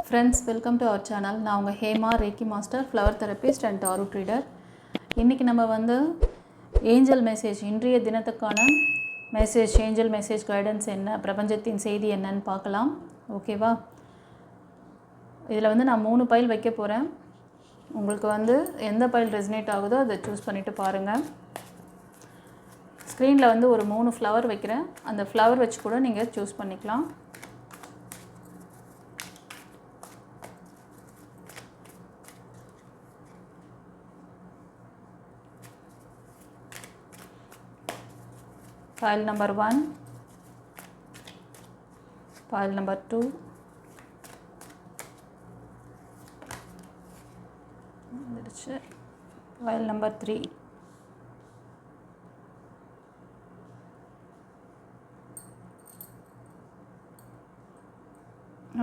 Friends, welcome to our channel. நான் உங்கள் Hema, reiki master, flower therapist and tarot reader. இன்றைக்கி நம்ம வந்து ஏஞ்சல் மெசேஜ், இன்றைய தினத்துக்கான மெசேஜ், ஏஞ்சல் மெசேஜ் கைடன்ஸ் என்ன, பிரபஞ்சத்தின் செய்தி என்னன்னு பார்க்கலாம். ஓகேவா? இதில் வந்து நான் 3 பைல் வைக்க போகிறேன். உங்களுக்கு வந்து எந்த பைல் ரெசனேட் ஆகுதோ அதை சூஸ் பண்ணிவிட்டு பாருங்கள். ஸ்க்ரீனில் வந்து ஒரு 3 ஃப்ளவர் வைக்கிறேன். அந்த ஃப்ளவர் வச்சு கூட நீங்கள் சூஸ் பண்ணிக்கலாம். File number 1, file number 2, file number 3.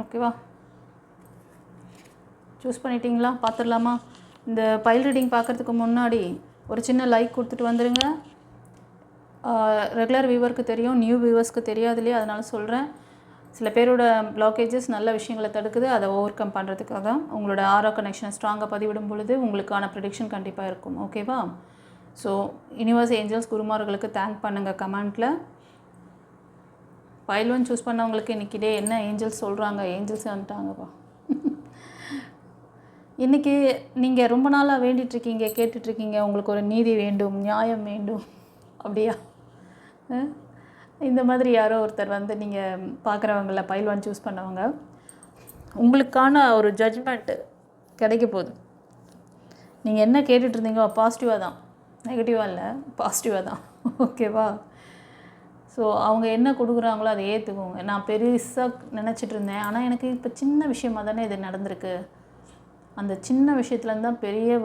ஓகேவா? சூஸ் பண்ணிட்டீங்களா? பார்த்துடலாமா? இந்த பைல் ரீடிங் பார்க்குறதுக்கு முன்னாடி ஒரு சின்ன லைக் கொடுத்துட்டு வந்துடுங்க. ரெகுலர் வியூவருக்கு தெரியும், நியூ வியூவர்ஸ்க்கு தெரியாது இல்லையா? அதனால் சொல்கிறேன். சில பேரோட பிளாக்கேஜஸ் நல்ல விஷயங்களை தடுக்குது. அதை ஓவர் கம் பண்ணுறதுக்காக உங்களோட ஆரா கனெக்ஷனை ஸ்ட்ராங்காக பதிவிடும் பொழுது உங்களுக்கான ப்ரெடிக்ஷன் கண்டிப்பாக இருக்கும். ஓகேவா? ஸோ யூனிவர்ஸ், ஏஞ்சல்ஸ், குருமார்களுக்கு தேங்க் பண்ணுங்கள் கமெண்ட்டில். பைல் 1 சூஸ் பண்ணவங்களுக்கு இன்றைக்கி டே என்ன ஏஞ்சல்ஸ் சொல்கிறாங்க? ஏஞ்சல்ஸ் வந்துட்டாங்கப்பா. இன்றைக்கி நீங்கள் ரொம்ப நாளாக வேண்டிகிட்ருக்கீங்க, கேட்டுட்ருக்கீங்க, உங்களுக்கு ஒரு நீதி வேண்டும், நியாயம் வேண்டும், அப்படியா? இந்த மாதிரி யாரோ ஒருத்தர் வந்து நீங்கள் பார்க்குறவங்கள பைல் 1 சூஸ் பண்ணவங்க, உங்களுக்கான ஒரு ஜட்ஜ்மெண்ட்டு கிடைக்க போகுது. நீங்கள் என்ன கேட்டுட்ருந்தீங்களோ பாசிட்டிவாக தான், நெகட்டிவாக இல்லை, பாசிட்டிவாக தான். ஓகேவா? ஸோ அவங்க என்ன கொடுக்குறாங்களோ அதை ஏற்றுக்கோங்க. நான் பெருசாக நினச்சிட்டு இருந்தேன், ஆனால் எனக்கு இப்போ சின்ன விஷயமாக தானே இது நடந்திருக்கு. அந்த சின்ன விஷயத்துலேருந்து தான் பெரிய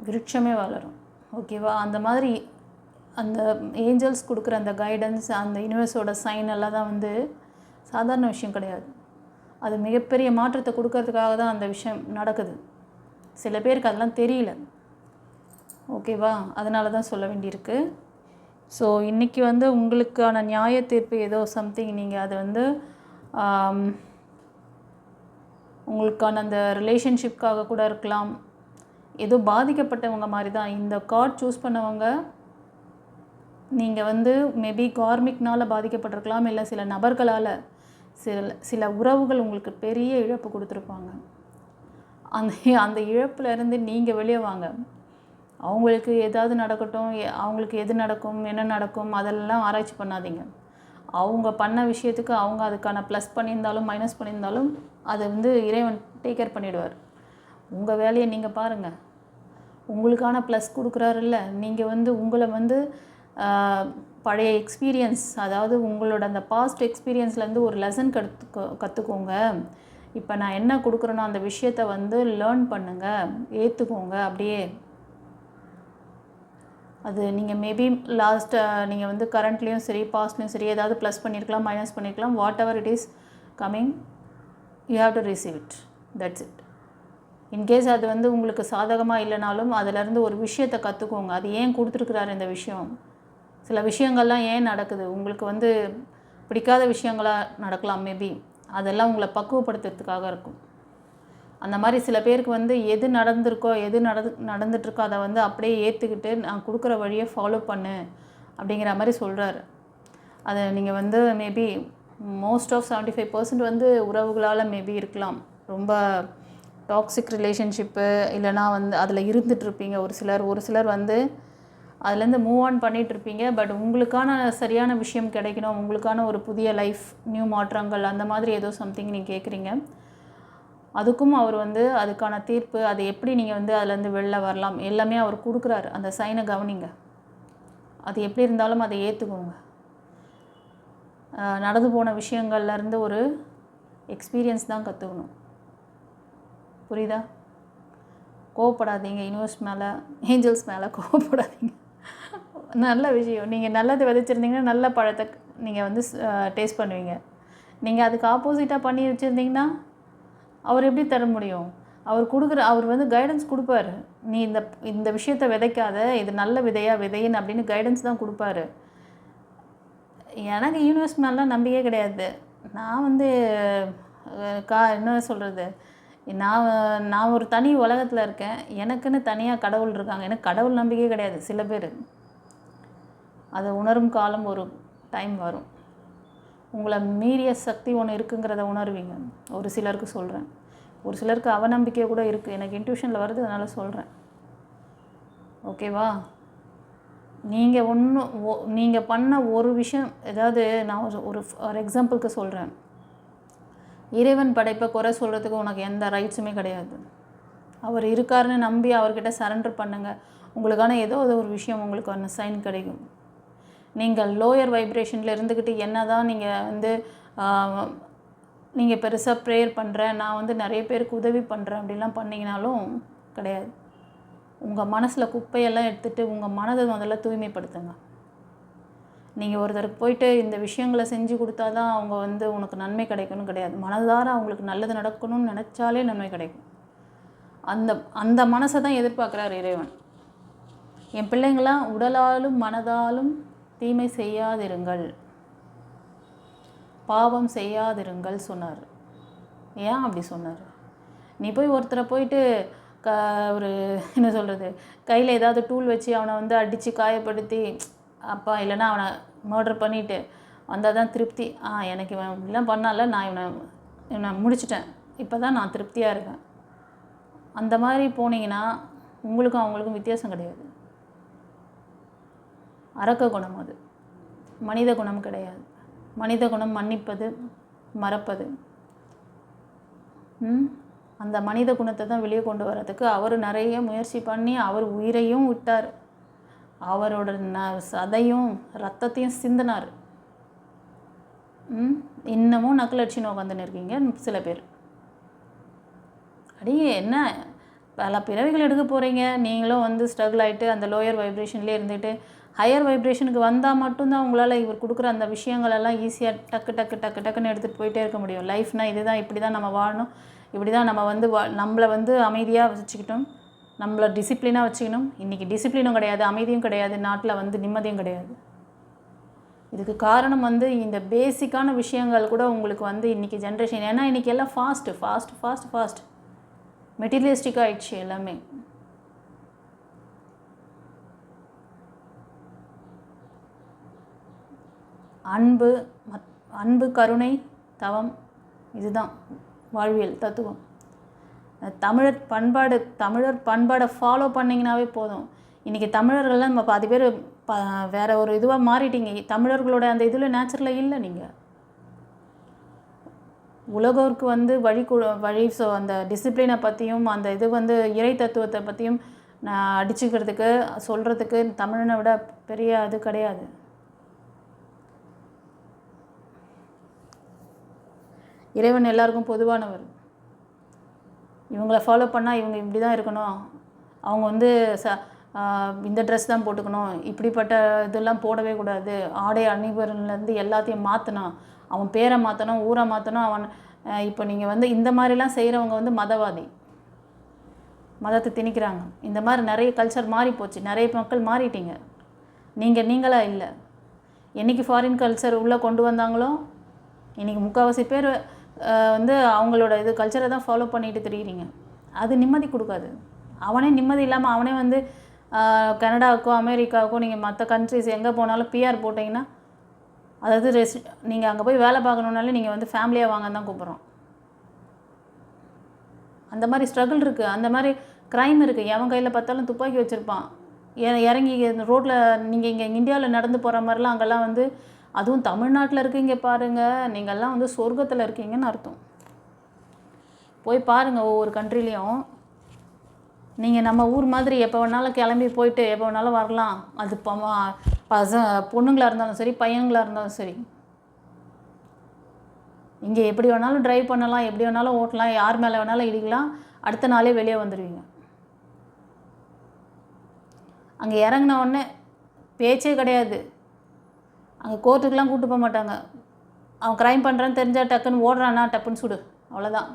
விருட்சமே வளரும். ஓகேவா? அந்த மாதிரி அந்த ஏஞ்சல்ஸ் கொடுக்குற அந்த கைடன்ஸ், அந்த யூனிவர்ஸோட சைன் எல்லாம் தான் வந்து சாதாரண விஷயம் கிடையாது. அது மிகப்பெரிய மாற்றத்தை கொடுக்கறதுக்காக தான் அந்த விஷயம் நடக்குது. சில பேருக்கு அதெல்லாம் தெரியல. ஓகேவா? அதனால தான் சொல்ல வேண்டியிருக்கு. ஸோ இன்றைக்கி வந்து உங்களுக்கான நியாய தீர்ப்பு ஏதோ சம்திங், நீங்கள் அது வந்து உங்களுக்கான அந்த ரிலேஷன்ஷிப்காக கூட இருக்கலாம். ஏதோ பாதிக்கப்பட்டவங்க மாதிரி தான் இந்த கார்ட் சூஸ் பண்ணவங்க. நீங்கள் வந்து மேபி கார்மிக்னால் பாதிக்கப்பட்டிருக்கலாம், இல்லை சில நபர்களால், சில உறவுகள் உங்களுக்கு பெரிய இழப்பு கொடுத்துருப்பாங்க. அந்த இழப்புலேருந்து நீங்கள் வெளியே வாங்க. அவங்களுக்கு ஏதாவது நடக்கட்டும், அவங்களுக்கு எது நடக்கும், என்ன நடக்கும், அதெல்லாம் ஆராய்ச்சி பண்ணாதீங்க. அவங்க பண்ண விஷயத்துக்கு அவங்க அதுக்கான ப்ளஸ் பண்ணியிருந்தாலும் மைனஸ் பண்ணியிருந்தாலும் அதை வந்து இறைவன் டேக் கேர் பண்ணிவிடுவார். உங்கள் வேலையை நீங்கள் பாருங்கள். உங்களுக்கான ப்ளஸ் கொடுக்குறாருல்ல, நீங்கள் வந்து உங்களை வந்து பழைய எக்ஸ்பீரியன்ஸ், அதாவது உங்களோட அந்த பாஸ்ட் எக்ஸ்பீரியன்ஸ்லேருந்து ஒரு லெசன் கற்றுக்கோங்க. இப்போ நான் என்ன கொடுக்குறேனோ அந்த விஷயத்தை வந்து லேர்ன் பண்ணுங்கள், ஏற்றுக்கோங்க. அப்படியே அது நீங்கள் மேபி நீங்கள் வந்து கரண்ட்லேயும் சரி பாஸ்ட்லேயும் சரி ஏதாவது ப்ளஸ் பண்ணியிருக்கலாம், மைனஸ் பண்ணியிருக்கலாம். What ever it is coming, you have to receive it. That's it. In case அது வந்து உங்களுக்கு சாதகமாக இல்லைனாலும் அதிலேருந்து ஒரு விஷயத்தை கற்றுக்கோங்க. அது ஏன் கொடுத்துருக்குறாரு இந்த விஷயம், சில விஷயங்கள்லாம் ஏன் நடக்குது, உங்களுக்கு வந்து பிடிக்காத விஷயங்களாக நடக்கலாம் மேபி, அதெல்லாம் உங்களை பக்குவப்படுத்துறதுக்காக இருக்கும். அந்த மாதிரி சில பேருக்கு வந்து எது நடந்திருக்கோ, எது நடந்துட்டுருக்கோ அதை வந்து அப்படியே ஏற்றுக்கிட்டு நான் கொடுக்குற வழியை ஃபாலோ பண்ணு அப்படிங்கிற மாதிரி சொல்கிறாரு. அதை நீங்கள் வந்து மேபி மோஸ்ட் ஆஃப் 75% வந்து உறவுகளால் மேபி இருக்கலாம். ரொம்ப டாக்ஸிக் ரிலேஷன்ஷிப்பு, இல்லைனா வந்து அதில் இருந்துகிட்ருப்பீங்க. ஒரு சிலர் வந்து அதுலேருந்து மூவ் ஆன் பண்ணிகிட்ருப்பீங்க. பட் உங்களுக்கான சரியான விஷயம் கிடைக்கணும், உங்களுக்கான ஒரு புதிய லைஃப், நியூ மாற்றங்கள், அந்த மாதிரி ஏதோ சம்திங் நீங்கள் கேட்குறீங்க. அதுக்கும் அவர் வந்து அதுக்கான தீர்ப்பு, அது எப்படி நீங்கள் வந்து அதுலேருந்து வெளில வரலாம், எல்லாமே அவர் கொடுக்குறாரு. அந்த சைனை கவனிங்க. அது எப்படி இருந்தாலும் அதை ஏற்றுக்கோங்க. நடந்து போன விஷயங்கள்லேருந்து ஒரு எக்ஸ்பீரியன்ஸ் தான் கற்றுக்கணும். புரியுதா? கோவப்படாதீங்க. யூனிவர்ஸ் மேலே, ஏஞ்சல்ஸ் மேலே கோவப்படாதீங்க. நல்ல விஷயம். நீங்கள் நல்லது விதைச்சிருந்தீங்கன்னா நல்ல பழத்தை நீங்கள் வந்து டேஸ்ட் பண்ணுவீங்க. நீங்கள் அதுக்கு ஆப்போசிட்டாக பண்ணி வச்சுருந்தீங்கன்னா அவர் எப்படி தர முடியும்? அவர் வந்து கைடன்ஸ் கொடுப்பாரு. நீ இந்த விஷயத்தை விதைக்காத, இது நல்ல விதையாக விதைன்னு அப்படின்னு கைடன்ஸ் தான் கொடுப்பாரு. எனக்கு யூனிவர்ஸ் மேலாம் நம்பிக்கையே கிடையாது. நான் வந்து என்ன சொல்கிறது, நான் நான் ஒரு தனி உலகத்தில் இருக்கேன். எனக்குன்னு தனியாக கடவுள் இருக்காங்க. எனக்கு கடவுள் நம்பிக்கையே கிடையாது. சில பேர் அதை உணரும் காலம் ஒரு டைம் வரும். உங்களை மீறிய சக்தி ஒன்று இருக்குங்கிறத உணர்வீங்க. ஒரு சிலருக்கு சொல்கிறேன். ஒரு சிலருக்கு அவநம்பிக்கை கூட இருக்குது. எனக்கு இன்ட்யூஷனில் வருது, அதனால் சொல்கிறேன். ஓகேவா? நீங்கள் பண்ண ஒரு விஷயம், ஏதாவது நான் ஒரு ஒரு எக்ஸாம்பிளுக்கு சொல்கிறேன். இறைவன் படைப்பை குறை சொல்கிறதுக்கு உனக்கு எந்த ரைட்ஸுமே கிடையாது. அவர் இருக்காருன்னு நம்பி அவர்கிட்ட சரண்டர் பண்ணுங்கள். உங்களுக்கான ஏதோ ஒரு விஷயம் உங்களுக்கு ஒன்று சைன் கிடைக்கும். நீங்கள் லோயர் வைப்ரேஷனில் இருந்துக்கிட்டு என்ன தான் நீங்கள் பெருசாக ப்ரேயர் பண்ணுறேன், நான் நிறைய பேருக்கு உதவி பண்ணுறேன் அப்படிலாம் பண்ணிங்கனாலும் கிடையாது. உங்கள் மனசில் குப்பையெல்லாம் எடுத்துகிட்டு உங்கள் மனதை முதல்ல தூய்மைப்படுத்துங்க. நீங்கள் ஒருத்தருக்கு போயிட்டு இந்த விஷயங்களை செஞ்சு கொடுத்தா தான் அவங்க உனக்கு நன்மை கிடைக்கணும் கிடையாது. மனதார அவங்களுக்கு நல்லது நடக்கணும்னு நினச்சாலே நன்மை கிடைக்கும். அந்த மனசை தான் எதிர்பார்க்குறார் இறைவன். என் பிள்ளைங்களாம் உடலாலும் மனதாலும் தீமை செய்யாதிருங்கள், பாவம் செய்யாதிருங்கள் சொன்னார். ஏன் அப்படி சொன்னார்? நீ போய் ஒருத்தரை போயிட்டு ஒரு என்ன சொல்கிறது, கையில் ஏதாவது டூல் வச்சு அவனை அடித்து காயப்படுத்தி அப்பா இல்லைன்னா அவனை மர்டர் பண்ணிவிட்டு வந்தால் தான் திருப்தி. எனக்கு இவன் இப்படிலாம் பண்ணால, நான் இவனை முடிச்சிட்டேன், இப்போ தான் நான் திருப்தியாக இருக்கேன். அந்த மாதிரி போனீங்கன்னா உங்களுக்கும் அவங்களுக்கும் வித்தியாசம் கிடையாது. அரக்க குணம் அது, மனித குணம் கிடையாது. மனித குணம் மன்னிப்பது, மறப்பது. அந்த மனித குணத்தை தான் வெளியே கொண்டு வர்றதுக்கு அவர் நிறைய முயற்சி பண்ணி அவர் உயிரையும் விட்டார், அவரோட சதையும் ரத்தத்தையும் சிந்தினார். இன்னமும் நக்கலட்சின்னு உட்காந்துன்னு இருக்கீங்க சில பேர். அடியே என்ன பல பிறவிகள் எடுக்க போகிறீங்க. நீங்களும் ஸ்ட்ரகிள் ஆகிட்டு அந்த லோயர் வைப்ரேஷன்லேயே இருந்துட்டு ஹையர் வைப்ரேஷனுக்கு வந்தால் மட்டும்தான் உங்களால் இவர் கொடுக்குற அந்த விஷயங்களெல்லாம் ஈஸியாக டக்குன்னு எடுத்துகிட்டு போயிட்டே இருக்க முடியும். லைஃப்னால் இதுதான், இப்படி தான் நம்ம வாழணும், இப்படி தான் நம்ம நம்மளை அமைதியாக வச்சுக்கிட்டோம், நம்மளை டிசிப்ளினாக வச்சுக்கணும். இன்றைக்கி டிசிப்ளினும் கிடையாது, அமைதியும் கிடையாது, நாட்டில் நிம்மதியும் கிடையாது. இதுக்கு காரணம் இந்த பேசிக்கான விஷயங்கள் கூட உங்களுக்கு இன்றைக்கி ஜென்ரேஷன், ஏன்னா இன்றைக்கி எல்லாம் ஃபாஸ்ட் மெட்டீரியலிஸ்டிக்காக ஆயிடுச்சு எல்லாமே. அன்பு, கருணை, தவம், இதுதான் வாழ்வியல் தத்துவம். தமிழர் பண்பாடை ஃபாலோ பண்ணிங்கனாவே போதும். இன்றைக்கி தமிழர்கள்லாம் நம்ம பாதி பேர் வேறு ஒரு இதுவாக மாறிட்டீங்க. தமிழர்களோட அந்த இதில் நேச்சுரலாக இல்லை. நீங்கள் உலகோருக்கு வழி அந்த டிசிப்ளினை பற்றியும் அந்த இது இறை தத்துவத்தை பற்றியும் நான் அடிச்சுக்கிறதுக்கு சொல்கிறதுக்கு தமிழனை விட பெரிய அது கிடையாது. இறைவன் எல்லாருக்கும் பொதுவானவர். இவங்களை ஃபாலோ பண்ணால் இவங்க இப்படி தான் இருக்கணும், அவங்க இந்த ட்ரெஸ் தான் போட்டுக்கணும், இப்படிப்பட்ட இதெல்லாம் போடவே கூடாது, ஆடை அணிவரிலேருந்து எல்லாத்தையும் மாற்றணும், அவன் பேரை மாற்றணும், ஊரை மாற்றணும். அவன் இப்போ நீங்கள் இந்த மாதிரிலாம் செய்கிறவங்க மதவாதி, மதத்தை திணிக்கிறாங்க. இந்த மாதிரி நிறைய கல்ச்சர் மாறி போச்சு, நிறைய மக்கள் மாறிட்டீங்க. நீங்களாக இல்லை. என்றைக்கு ஃபாரின் கல்ச்சர் உள்ளே கொண்டு வந்தாங்களோ இன்றைக்கி முக்கால்வாசி பேர் அவங்களோட கல்ச்சரை தான் ஃபாலோ பண்ணிட்டு தெரியுறீங்க. அது நிம்மதி கொடுக்காது. அவனே நிம்மதி இல்லாமல் அவனே கனடாவுக்கோ அமெரிக்காவுக்கோ நீங்கள் மற்ற கண்ட்ரிஸ் எங்கே போனாலும் பிஆர் போட்டிங்கன்னா, அதாவது நீங்கள் அங்கே போய் வேலை பார்க்கணுன்னாலே நீங்கள் ஃபேமிலியாக வாங்கன்னு தான் கூப்பிட்றோம். அந்த மாதிரி ஸ்ட்ரகிள் இருக்குது, அந்த மாதிரி க்ரைம் இருக்குது. எவன் கையில் பார்த்தாலும் துப்பாக்கி வச்சுருப்பான். இறங்கி ரோட்டில் நீங்கள் இங்கே இந்தியாவில் நடந்து போகிற மாதிரிலாம் அங்கெல்லாம் அதுவும் தமிழ்நாட்டில் இருக்கீங்க பாருங்கள், நீங்கள்லாம் சொர்க்கத்தில் இருக்கீங்கன்னு அர்த்தம். போய் பாருங்கள், ஒவ்வொரு கண்ட்ரிலையும் நீங்கள் நம்ம ஊர் மாதிரி எப்போ வேணாலும் கிளம்பி போயிட்டு எப்போ வேணாலும் வரலாம். அது பொண்ணுங்களாக இருந்தாலும் சரி, பையனுங்களாக இருந்தாலும் சரி. இங்கே எப்படி வேணாலும் ட்ரைவ் பண்ணலாம், எப்படி வேணாலும் ஓட்டலாம், யார் மேலே வேணாலும் இடிக்கலாம், அடுத்த நாளே வெளியே வந்துடுவீங்க. அங்கே இறங்கின உடனே பேச்சே கிடையாது. அங்கே கோர்ட்டுக்கெலாம் கூப்பிட்டு போக மாட்டாங்க. அவன் க்ரைம் பண்ணுறான்னு தெரிஞ்சால் டக்குன்னு ஓடுறானா டப்புன்னு சுடு, அவ்வளோதான்,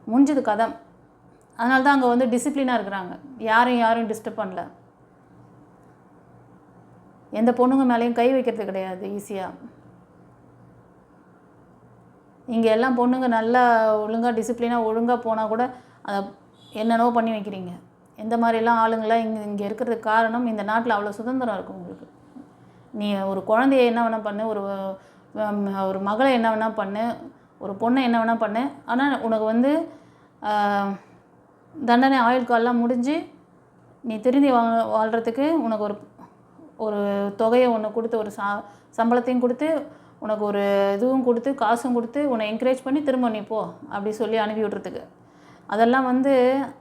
முடிஞ்சது கதை. அதனால தான் அங்கே டிசிப்ளினாக இருக்கிறாங்க. யாரையும் டிஸ்டர்ப் பண்ணல. எந்த பொண்ணுங்க மேலேயும் கை வைக்கிறது கிடையாது ஈஸியாக. இங்கே எல்லாம் பொண்ணுங்க நல்லா ஒழுங்காக டிசிப்ளினாக ஒழுங்காக போனால் கூட அதை என்னென்னவோ பண்ணி வைக்கிறீங்க. எந்த மாதிரிலாம் ஆளுங்களாம் இங்கே இருக்கிறதுக்கு காரணம் இந்த நாட்டில் அவ்வளோ சுதந்திரம் இருக்கும் உங்களுக்கு. நீ ஒரு குழந்தைய என்ன வேணால் பண்ணு, ஒரு மகளை என்ன வேணால் பண்ணு, ஒரு பொண்ணை என்ன வேணால் பண்ணு. ஆனால் உனக்கு வந்து தண்டனை ஆயுள் காலெலாம் முடிஞ்சு நீ திருந்தி வாழ்கிறதுக்கு உனக்கு ஒரு தொகையை ஒன்று கொடுத்து, ஒரு சம்பளத்தையும் கொடுத்து, உனக்கு ஒரு இதுவும் கொடுத்து, காசும் கொடுத்து, உன்னை என்கரேஜ் பண்ணி திரும்ப நீ போ அப்படி சொல்லி அனுப்பி விட்றதுக்கு. அதெல்லாம் வந்து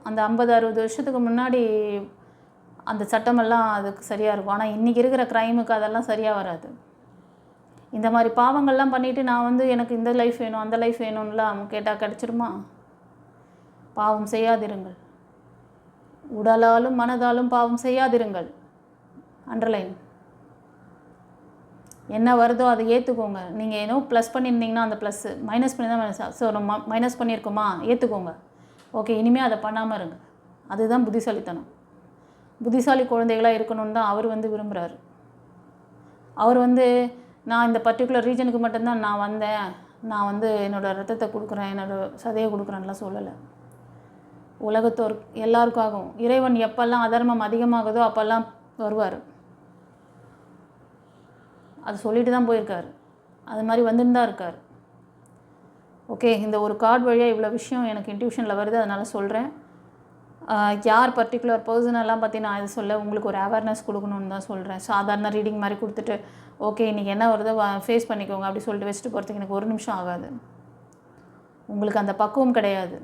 அந்த 50-60 வருஷத்துக்கு முன்னாடி அந்த சட்டமெல்லாம் அதுக்கு சரியாக இருக்கும். ஆனால் இன்றைக்கி இருக்கிற க்ரைமுக்கு அதெல்லாம் சரியாக வராது. இந்த மாதிரி பாவங்கள்லாம் பண்ணிவிட்டு நான் வந்து எனக்கு இந்த லைஃப் வேணும் அந்த லைஃப் வேணும்லாம் கேட்டால் கிடச்சிருமா? பாவம் செய்யாதிருங்கள், உடலாலும் மனதாலும் பாவம் செய்யாதிருங்கள். அண்டர்லைன். என்ன வருதோ அதை ஏற்றுக்கோங்க. நீங்கள் ஏன்னோ ப்ளஸ் பண்ணியிருந்தீங்கன்னா அந்த ப்ளஸ்ஸு மைனஸ் பண்ணி தான் மைனஸ். ஸோ நம்ம மைனஸ் பண்ணியிருக்கோமா, ஏற்றுக்கோங்க. ஓகே, இனிமேல் அதை பண்ணாமல் இருங்க. அதுதான் புத்திசாலித்தனம். புத்திசாலி குழந்தைகளாக இருக்கணும்னு தான் அவர் வந்து விரும்புகிறாரு. அவர் வந்து நான் இந்த பர்டிகுலர் ரீஜனுக்கு மட்டும்தான் நான் வந்தேன், நான் வந்து என்னோடய ரத்தத்தை கொடுக்குறேன், என்னோடய சதையை கொடுக்குறேன்லாம் சொல்லலை. உலகத்தோர் எல்லாருக்காகவும் இறைவன் எப்பெல்லாம் அதர்மம் அதிகமாகுதோ அப்போல்லாம் வருவார். அது சொல்லிட்டு தான் போயிருக்கார். அது மாதிரி வந்துன்னு தான் இருக்கார். ஓகே, இந்த ஒரு கார்டு வழியாக இவ்வளோ விஷயம் எனக்கு இன்ட்யூஷனில் வருது, அதனால் சொல்கிறேன். யார் பர்டிகுலர் பர்சனெல்லாம் பற்றி நான் இது சொல்ல உங்களுக்கு ஒரு அவேர்னஸ் கொடுக்கணுன்னு தான் சொல்கிறேன். சாதாரண ரீடிங் மாதிரி கொடுத்துட்டு ஓகே இன்றைக்கி என்ன வருதோ ஃபேஸ் பண்ணிக்கோங்க அப்படி சொல்லிட்டு வச்சுட்டு போகிறதுக்கு எனக்கு 1 நிமிஷம் ஆகாது. உங்களுக்கு அந்த பக்குவம் கிடையாது.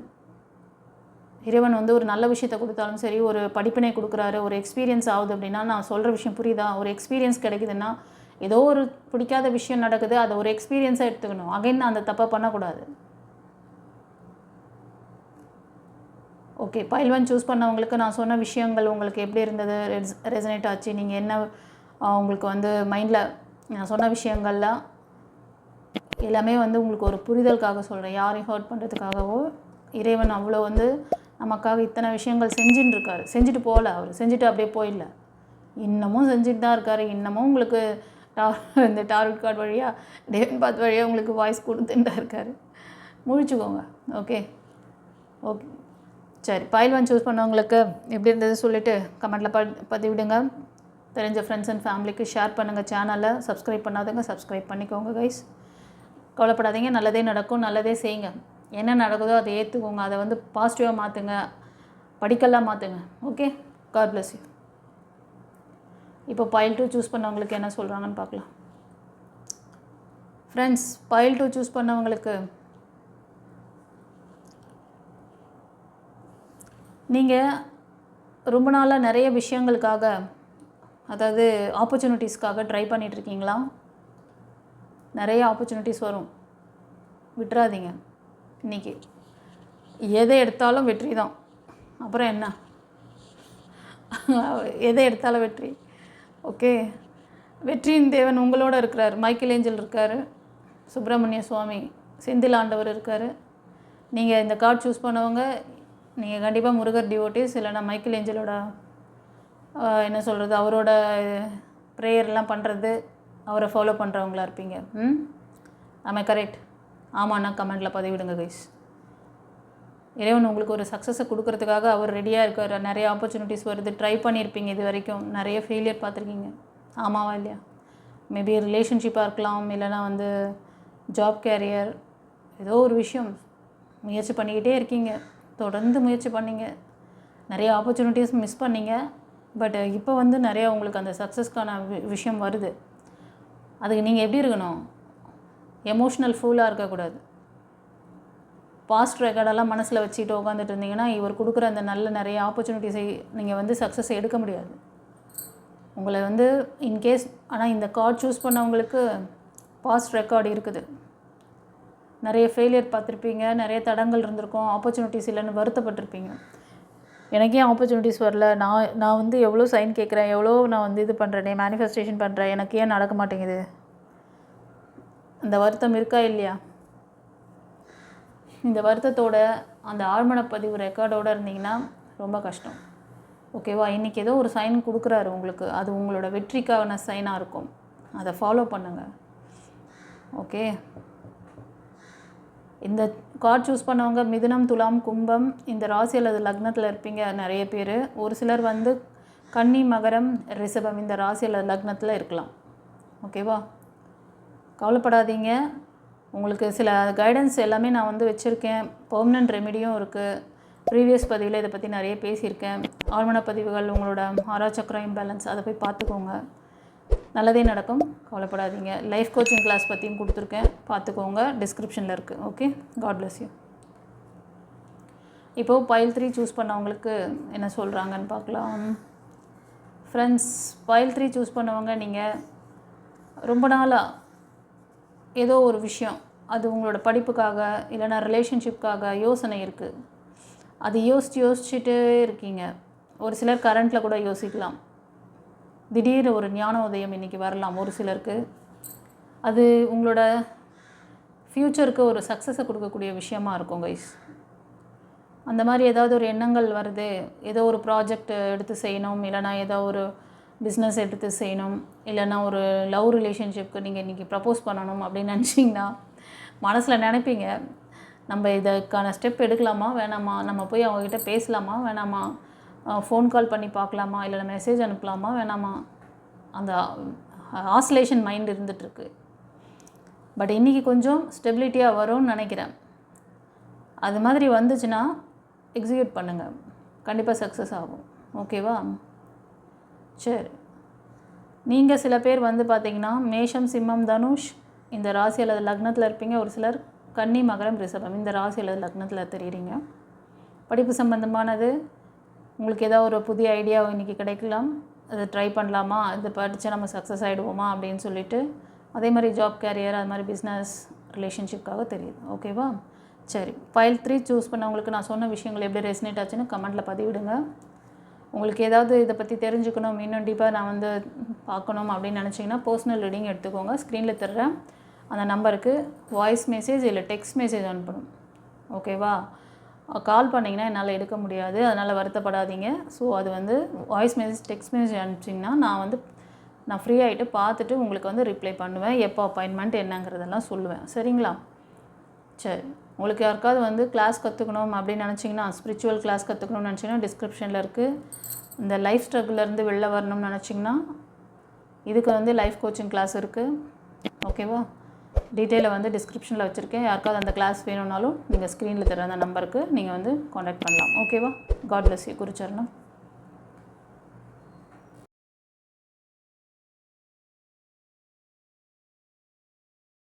இறைவன் வந்து ஒரு நல்ல விஷயத்தை கொடுத்தாலும் சரி, ஒரு படிப்பினை கொடுக்குறாரு, ஒரு எக்ஸ்பீரியன்ஸ் ஆகுது அப்படின்னா, நான் சொல்கிற விஷயம் புரியுதா? ஒரு எக்ஸ்பீரியன்ஸ் கிடைக்குதுன்னா, ஏதோ ஒரு பிடிக்காத விஷயம் நடக்குது, அதை ஒரு எக்ஸ்பீரியன்ஸாக எடுத்துக்கணும். அகைன் அந்த தப்பை பண்ணக்கூடாது. ஓகே, பைல் 1 சூஸ் பண்ணவங்களுக்கு நான் சொன்ன விஷயங்கள் உங்களுக்கு எப்படி இருந்தது, ரெசனேட் ஆச்சு? நீங்கள் என்ன உங்களுக்கு வந்து மைண்டில் நான் சொன்ன விஷயங்கள்லாம் எல்லாமே வந்து உங்களுக்கு ஒரு புரிதலுக்காக சொல்கிறேன். யாரையும் ஹர்ட் பண்ணுறதுக்காகவோ. இறைவன் அவ்வளோ வந்து நமக்காக இத்தனை விஷயங்கள் செஞ்சுட்டு இருக்காரு. செஞ்சுட்டு போகல, அவர் செஞ்சுட்டு அப்படியே போயிடல, இன்னமும் செஞ்சுட்டு தான் இருக்கார். இன்னமும் உங்களுக்கு இந்த டாரட் கார்டு வழியாக, டேவன் பாத் வழியாக உங்களுக்கு வாய்ஸ் கொடுத்துட்டு தான் இருக்கார். முழிச்சுக்கோங்க. ஓகே ஓகே சரி, பைல் 1 சூஸ் பண்ணவங்களுக்கு எப்படி இருந்தது சொல்லிவிட்டு கமெண்ட்டில் பதிவிடுங்க. தெரிஞ்ச ஃப்ரெண்ட்ஸ் அண்ட் ஃபேமிலிக்கு ஷேர் பண்ணுங்கள். சேனலை சப்ஸ்கிரைப் பண்ணாதவங்க சப்ஸ்கிரைப் பண்ணிக்கோங்க கைஸ். கவலைப்படாதீங்க, நல்லதே நடக்கும், நல்லதே செய்யுங்க. என்ன நடக்குதோ அதை ஏற்றுக்கோங்க, அதை வந்து பாசிட்டிவாக மாற்றுங்க, படிக்கலாம் மாற்றுங்க. Okay, God bless you. இப்போ பைல் 2 சூஸ் பண்ணவங்களுக்கு என்ன சொல்கிறாங்கன்னு பார்க்கலாம். ஃப்ரெண்ட்ஸ், பைல் 2 சூஸ் பண்ணவங்களுக்கு நீங்கள் ரொம்ப நாளாக நிறைய விஷயங்களுக்காக, அதாவது ஆப்பர்ச்சுனிட்டிஸ்க்காக ட்ரை பண்ணிகிட்ருக்கீங்களா? நிறைய ஆப்பர்ச்சுனிட்டிஸ் வரும், விட்டுறாதீங்க. இன்றைக்கி எதை எடுத்தாலும் வெற்றி தான். அப்புறம் என்ன, எதை எடுத்தாலும் வெற்றி. ஓகே, வெற்றியின் தேவன் உங்களோட இருக்கிறார். மைக்கேல் ஏஞ்சல் இருக்கார், சுப்பிரமணிய சுவாமி, செந்தில் ஆண்டவர் இருக்கார். நீங்கள் இந்த கார்டு சூஸ் பண்ணவங்க நீங்கள் கண்டிப்பாக முருகர் டிவோட்டிஸ், இல்லைனா மைக்கேல் ஏஞ்சலோட என்ன சொல்கிறது, அவரோட ப்ரேயர்லாம் பண்ணுறது, அவரை ஃபாலோ பண்ணுறவங்களா இருப்பீங்க. ஆமாம், கரெக்ட். ஆமாண்ணா, கமெண்டில் பதிவிடுங்க கைஸ். இறைவன் உங்களுக்கு ஒரு சக்ஸஸை கொடுக்கறதுக்காக அவர் ரெடியாக இருக்கார். நிறைய ஆப்பர்ச்சுனிட்டிஸ் வருது, ட்ரை பண்ணியிருப்பீங்க இது வரைக்கும், நிறைய ஃபெயிலியர் பார்த்துருக்கீங்க. ஆமாவா இல்லையா? மேபி ரிலேஷன்ஷிப்பாக இருக்கலாம், இல்லைனா வந்து ஜாப் கேரியர், ஏதோ ஒரு விஷயம் முயற்சி பண்ணிக்கிட்டே இருக்கீங்க. தொடர்ந்து முயற்சி பண்ணிங்க, நிறைய ஆப்பர்ச்சுனிட்டிஸ் மிஸ் பண்ணிங்க. பட் இப்போ வந்து நிறையா உங்களுக்கு அந்த சக்ஸஸ்க்கான விஷயம் வருது. அதுக்கு நீங்கள் எப்படி இருக்கணும்? எமோஷ்னல் ஃபூலாக இருக்கக்கூடாது. பாஸ்ட் ரெக்கார்டெல்லாம் மனசில் வச்சுட்டு உட்காந்துட்டு இருந்தீங்கன்னா இவர் கொடுக்குற அந்த நல்ல நிறைய ஆப்பர்ச்சுனிட்டிஸை நீங்கள் வந்து சக்ஸஸை எடுக்க முடியாது. உங்களை வந்து இன்கேஸ், ஆனால் இந்த கார்டு சூஸ் பண்ணவங்களுக்கு பாஸ்ட் ரெக்கார்டு இருக்குது. நிறைய ஃபெயிலியர் பார்த்துருப்பீங்க, நிறைய தடங்கள் இருந்திருக்கும், ஆப்பர்ச்சுனிட்டிஸ் இல்லைன்னு வருத்தப்பட்டிருப்பீங்க. எனக்கே ஆப்பர்ச்சுனிட்டிஸ் வரல, நான் வந்து எவ்வளோ சைன் கேட்குறேன், எவ்வளோ நான் வந்து இது பண்ணுறேனே, மேனிஃபெஸ்டேஷன் பண்ணுறேன், எனக்கு ஏன் நடக்க மாட்டேங்குது? அந்த வருத்தம் இருக்கா இல்லையா? இந்த வருத்தத்தோட அந்த ஆழ்மனப்பதிவு ரெக்கார்டோடு இருந்தீங்கன்னா ரொம்ப கஷ்டம். ஓகேவா? இன்றைக்கி ஏதோ ஒரு சைன் கொடுக்குறாரு உங்களுக்கு, அது உங்களோட வெற்றிக்கான சைனாக இருக்கும். அதை ஃபாலோ பண்ணுங்கள். ஓகே, இந்த கார்டு சூஸ் பண்ணவங்க மிதுனம், துலாம், கும்பம் இந்த ராசி அல்லது லக்னத்தில் இருப்பீங்க நிறைய பேர். ஒரு சிலர் வந்து கன்னி, மகரம், ரிஷபம் இந்த ராசி அல்லது லக்னத்தில் இருக்கலாம். ஓகேவா? கவலைப்படாதீங்க. உங்களுக்கு சில கைடன்ஸ் எல்லாமே நான் வந்து வச்சுருக்கேன். பெர்மனன்ட் ரெமிடியும் இருக்குது. ப்ரீவியஸ் பதிவில் இதை பற்றி நிறைய பேசியிருக்கேன். ஆழ்மன பதிவுகள், உங்களோட ஆறாச்சக்கரம் இம்பேலன்ஸ் அதை போய் பார்த்துக்கோங்க. நல்லதே நடக்கும், கவலைப்படாதீங்க. லைஃப் கோச்சிங் கிளாஸ் பற்றியும் கொடுத்துருக்கேன், பார்த்துக்கோங்க. டிஸ்கிரிப்ஷனில் இருக்குது. Okay, God bless you. இப்போது பைல் 3 சூஸ் பண்ணவங்களுக்கு என்ன சொல்கிறாங்கன்னு பார்க்கலாம். ஃப்ரெண்ட்ஸ், பைல் 3 சூஸ் பண்ணவங்க நீங்கள் ரொம்ப நாளாக ஏதோ ஒரு விஷயம், அது உங்களோட படிப்புக்காக இல்லைனா ரிலேஷன்ஷிப்காக யோசனை இருக்குது. அது யோசிச்சுட்டே இருக்கீங்க. ஒரு சிலர் கரண்ட்டில் கூட யோசிக்கலாம். திடீர் ஒரு ஞான உதயம் இன்றைக்கி வரலாம் ஒரு சிலருக்கு. அது உங்களோட ஃப்யூச்சருக்கு ஒரு சக்ஸஸை கொடுக்கக்கூடிய விஷயமா இருக்கும் கைஸ். அந்த மாதிரி ஏதாவது ஒரு எண்ணங்கள் வருது, ஏதோ ஒரு ப்ராஜெக்ட் எடுத்து செய்யணும், இல்லைனா ஏதோ ஒரு பிஸ்னஸ் எடுத்து செய்யணும், இல்லைனா ஒரு லவ் ரிலேஷன்ஷிப்க்கு நீங்கள் இன்றைக்கி ப்ரப்போஸ் பண்ணணும் அப்படின்னு நினச்சிங்கன்னா மனசில் நினைப்பீங்க, நம்ம இதுக்கான ஸ்டெப் எடுக்கலாமா வேணாமா, நம்ம போய் அவங்கக்கிட்ட பேசலாமா வேணாமா, ஃபோன் கால் பண்ணி பார்க்கலாமா, இல்லை மெசேஜ் அனுப்பலாமா வேணாமா, அந்த ஆசிலேஷன் மைண்ட் இருந்துகிட்ருக்கு. பட் இன்றைக்கி கொஞ்சம் ஸ்டெபிலிட்டியாக வரும்னு நினைக்கிறேன். அது மாதிரி வந்துச்சுன்னா எக்ஸிக்யூட் பண்ணுங்கள், கண்டிப்பாக சக்ஸஸ் ஆகும். ஓகேவா? சரி, நீங்கள் சில பேர் வந்து பார்த்திங்கன்னா மேஷம், சிம்மம், தனுஷ் இந்த ராசி அல்லது லக்னத்தில் இருப்பீங்க. ஒரு சிலர் கன்னி, மகரம், ரிஷபம் இந்த ராசி அல்லது லக்னத்தில் தெரியுறீங்க. படிப்பு சம்பந்தமானது உங்களுக்கு ஏதாவது ஒரு புதிய ஐடியா இன்றைக்கி கிடைக்கலாம். அதை ட்ரை பண்ணலாமா, இது படித்தா நம்ம சக்ஸஸ் ஆகிடுவோமா அப்படின்னு சொல்லிட்டு. அதே மாதிரி ஜாப், கேரியர், அது மாதிரி பிஸ்னஸ், ரிலேஷன்ஷிப்காக தெரியுது. ஓகேவா? சரி, ஃபைல் 3 சூஸ் பண்ணவங்களுக்கு நான் சொன்ன விஷயங்கள் எப்படி ரெசனேட் ஆச்சுன்னு கமெண்ட்டில் பதிவிடுங்க. உங்களுக்கு ஏதாவது இதை பற்றி தெரிஞ்சுக்கணும், இன்னும் டீப்பாக நான் வந்து பார்க்கணும் அப்படின்னு நினச்சிங்கன்னா பர்சனல் ரீடிங் எடுத்துக்கோங்க. ஸ்க்ரீனில் தர்றேன் அந்த நம்பருக்கு வாய்ஸ் மெசேஜ் இல்லை டெக்ஸ்ட் மெசேஜ் அனுப்பணும். ஓகேவா? கால் பண்ணிங்கன்னா என்னால் எடுக்க முடியாது, அதனால் வருத்தப்படாதீங்க. ஸோ அது வந்து வாய்ஸ் மெசேஜ், டெக்ஸ்ட் மெசேஜ் அனுப்பிச்சிங்கன்னா நான் ஃப்ரீ ஆகிட்டு பார்த்துட்டு உங்களுக்கு வந்து ரிப்ளை பண்ணுவேன். எப்போ அப்பாயின்மெண்ட் என்னங்கிறதெல்லாம் சொல்லுவேன். சரிங்களா? சரி, உங்களுக்கு யாருக்காவது வந்து கிளாஸ் கற்றுக்கணும் அப்படின்னு நினச்சிங்கன்னா, ஸ்பிரிச்சுவல் கிளாஸ் கற்றுக்கணும்னு நினச்சிங்கன்னா டிஸ்கிரிப்ஷனில் இருக்குது. இந்த லைஃப் ஸ்ட்ரகிள்லேருந்து வெளில வரணும்னு நினச்சிங்கன்னா இதுக்கு வந்து லைஃப் கோச்சிங் கிளாஸ் இருக்குது. ஓகேவா? டீட்டெயிலை வந்து டிஸ்கிரிப்ஷனில் வச்சுருக்கேன். யாருக்காவது அந்த கிளாஸ் வேணும்னாலும் நீங்கள் ஸ்க்ரீனில் தர அந்த நம்பருக்கு நீங்கள் வந்து காண்டாக்ட் பண்ணலாம். ஓகேவா? God bless you. குருச்சரணம்.